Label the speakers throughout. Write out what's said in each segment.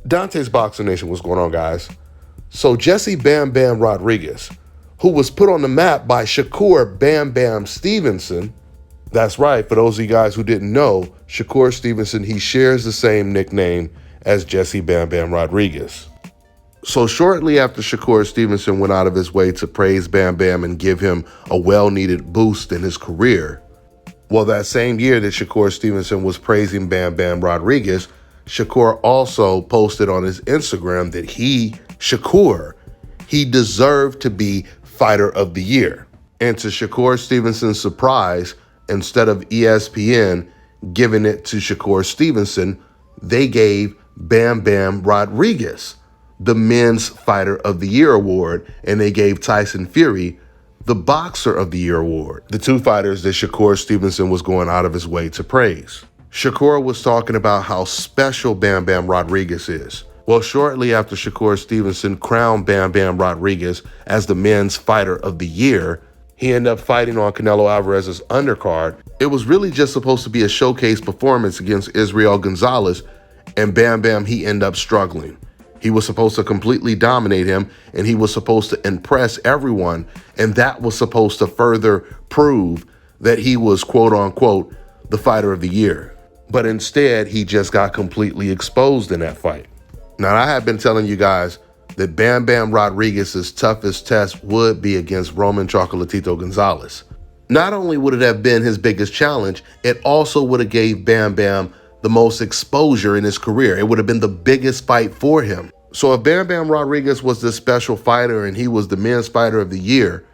Speaker 1: Dante's Boxing Nation, what's going on, guys? So Jessie Bam Bam Rodriguez, who was put on the map by Shakur Bam Bam Stevenson. That's right, for those of you guys who didn't know, Shakur Stevenson, he shares the same nickname as Jessie Bam Bam Rodriguez. So shortly after Shakur Stevenson went out of his way to praise Bam Bam and give him a well-needed boost in his career, well, that same year that Shakur Stevenson was praising Bam Bam Rodriguez, Shakur also posted on his Instagram that Shakur, he deserved to be Fighter of the Year. And to Shakur Stevenson's surprise, instead of ESPN giving it to Shakur Stevenson, they gave Bam Bam Rodriguez the Men's Fighter of the Year award, and they gave Tyson Fury the Boxer of the Year award, the two fighters that Shakur Stevenson was going out of his way to praise. Shakur was talking about how special Bam Bam Rodriguez is. Well, shortly after Shakur Stevenson crowned Bam Bam Rodriguez as the Men's Fighter of the Year, he ended up fighting on Canelo Alvarez's undercard. It was really just supposed to be a showcase performance against Israel Gonzalez, and Bam Bam, he ended up struggling. He was supposed to completely dominate him, and he was supposed to impress everyone, and that was supposed to further prove that he was, quote unquote, the Fighter of the Year. But instead, he just got completely exposed in that fight. Now, I have been telling you guys that Bam Bam Rodriguez's toughest test would be against Roman Chocolatito Gonzalez. Not only would it have been his biggest challenge, it also would have gave Bam Bam the most exposure in his career. It would have been the biggest fight for him. So if Bam Bam Rodriguez was this special fighter and he was the Men's Fighter of the Year,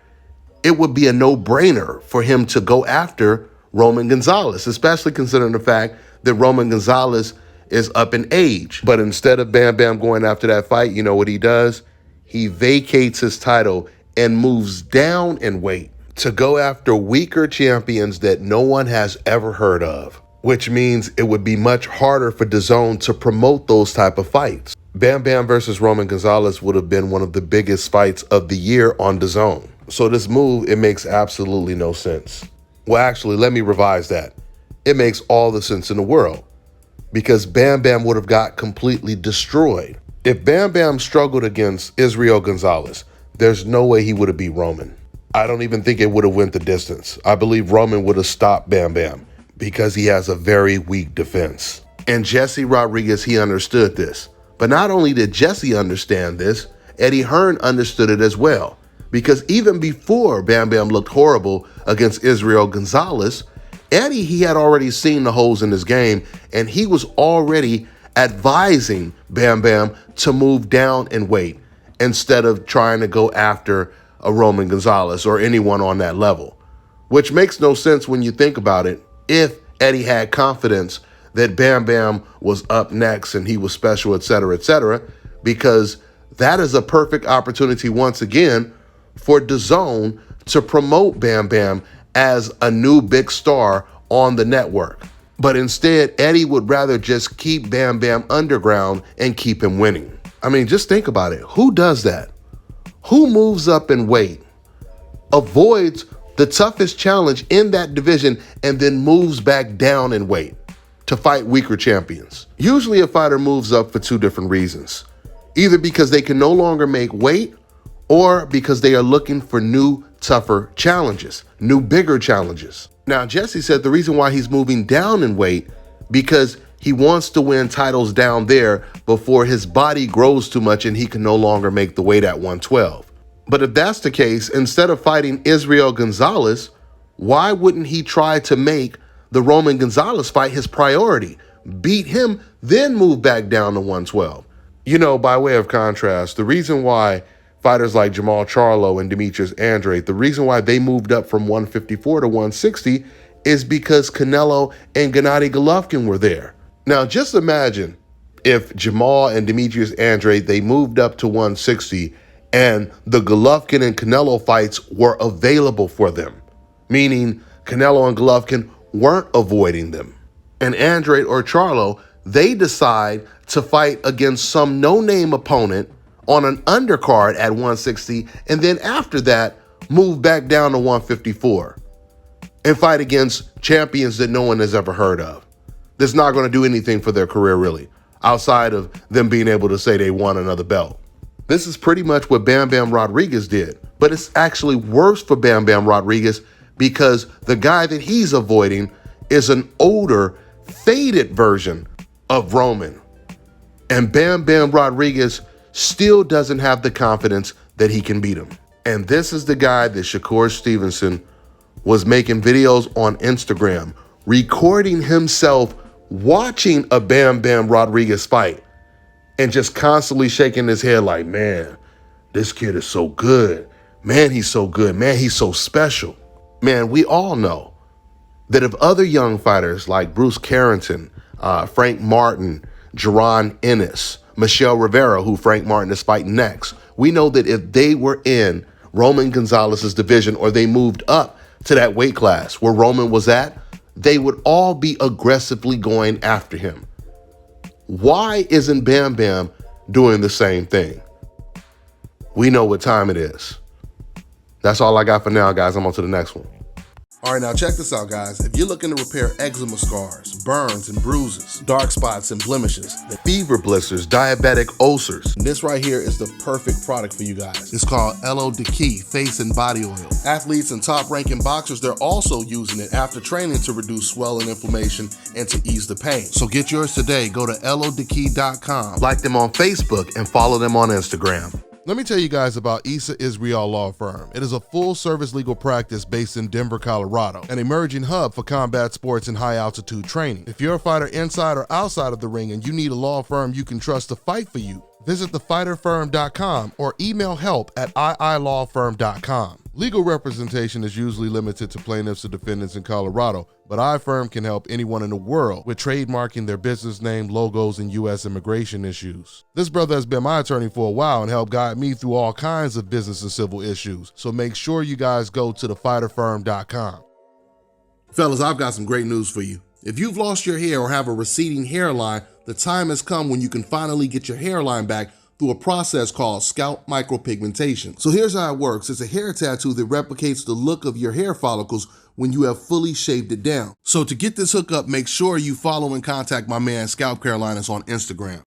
Speaker 1: it would be a no-brainer for him to go after Roman Gonzalez, especially considering the fact that Roman Gonzalez is up in age. But instead of Bam Bam going after that fight, you know what he does? He vacates his title and moves down in weight to go after weaker champions that no one has ever heard of, which means it would be much harder for DAZN to promote those type of fights. Bam Bam versus Roman Gonzalez would have been one of the biggest fights of the year on DAZN. So this move, it makes absolutely no sense. Well, actually, let me revise that. It makes all the sense in the world, because Bam Bam would have got completely destroyed. If Bam Bam struggled against Israel Gonzalez, there's no way he would have beat Roman. I don't even think it would have went the distance. I believe Roman would have stopped Bam Bam because he has a very weak defense. And Jessie Rodriguez, he understood this. But not only did Jessie understand this, Eddie Hearn understood it as well. Because even before Bam Bam looked horrible against Israel Gonzalez, Eddie, he had already seen the holes in his game, and he was already advising Bam Bam to move down in weight instead of trying to go after a Roman Gonzalez or anyone on that level, which makes no sense when you think about it. If Eddie had confidence that Bam Bam was up next and he was special, etc., because that is a perfect opportunity once again for DAZN to promote Bam Bam as a new big star on the network. But instead, Eddie would rather just keep Bam Bam underground and keep him winning. I mean, just think about it. Who does that? Who moves up in weight, avoids the toughest challenge in that division, and then moves back down in weight to fight weaker champions? Usually a fighter moves up for two different reasons. Either because they can no longer make weight, or because they are looking for new, tougher challenges, new, bigger challenges. Now, Jessie said the reason why he's moving down in weight because he wants to win titles down there before his body grows too much and he can no longer make the weight at 112. But if that's the case, instead of fighting Israel Gonzalez, why wouldn't he try to make the Roman Gonzalez fight his priority? Beat him, then move back down to 112. You know, by way of contrast, the reason why fighters like Jamal Charlo and Demetrius Andrade, the reason why they moved up from 154 to 160 is because Canelo and Gennady Golovkin were there. Now, just imagine if Jamal and Demetrius Andrade, they moved up to 160 and the Golovkin and Canelo fights were available for them, meaning Canelo and Golovkin weren't avoiding them. And Andrade or Charlo, they decide to fight against some no-name opponent on an undercard at 160, and then after that, move back down to 154 and fight against champions that no one has ever heard of. That's not going to do anything for their career, really. outside of them being able to say they won another belt. This is pretty much what Bam Bam Rodriguez did, but it's actually worse for Bam Bam Rodriguez because the guy that he's avoiding is an older, faded version of Roman. And Bam Bam Rodriguez still doesn't have the confidence that he can beat him. And this is the guy that Shakur Stevenson was making videos on Instagram, recording himself watching a Bam Bam Rodriguez fight and just constantly shaking his head like, man, this kid is so good. Man, he's so good. Man, he's so special. Man, we all know that if other young fighters like Bruce Carrington, Frank Martin, Jaron Ennis, Michelle Rivera, who Frank Martin is fighting next, we know that if they were in Roman Gonzalez's division or they moved up to that weight class where Roman was at, they would all be aggressively going after him. Why isn't Bam Bam doing the same thing? We know what time it is. That's all I got for now, guys. I'm on to the next one. All right, now check this out, guys. If you're looking to repair eczema scars, burns and bruises, dark spots and blemishes, fever blisters, diabetic ulcers, this right here is the perfect product for you guys. It's called Elo Diki Face and Body Oil. Athletes and top-ranking boxers, they're also using it after training to reduce swelling, inflammation, and to ease the pain. So get yours today. Go to elodiki.com, like them on Facebook, and follow them on Instagram. Let me tell you guys about Issa Israel Law Firm. It is a full-service legal practice based in Denver, Colorado, an emerging hub for combat sports and high-altitude training. If you're a fighter inside or outside of the ring and you need a law firm you can trust to fight for you, visit thefighterfirm.com or email help@iilawfirm.com. Legal representation is usually limited to plaintiffs or defendants in Colorado, but iFirm can help anyone in the world with trademarking their business name, logos, and U.S. immigration issues. This brother has been my attorney for a while and helped guide me through all kinds of business and civil issues, so make sure you guys go to thefighterfirm.com. Fellas, I've got some great news for you. If you've lost your hair or have a receding hairline, the time has come when you can finally get your hairline back through a process called scalp micropigmentation. So here's how it works. It's a hair tattoo that replicates the look of your hair follicles when you have fully shaved it down. So to get this hookup, make sure you follow and contact my man Scalp Carolinas on Instagram.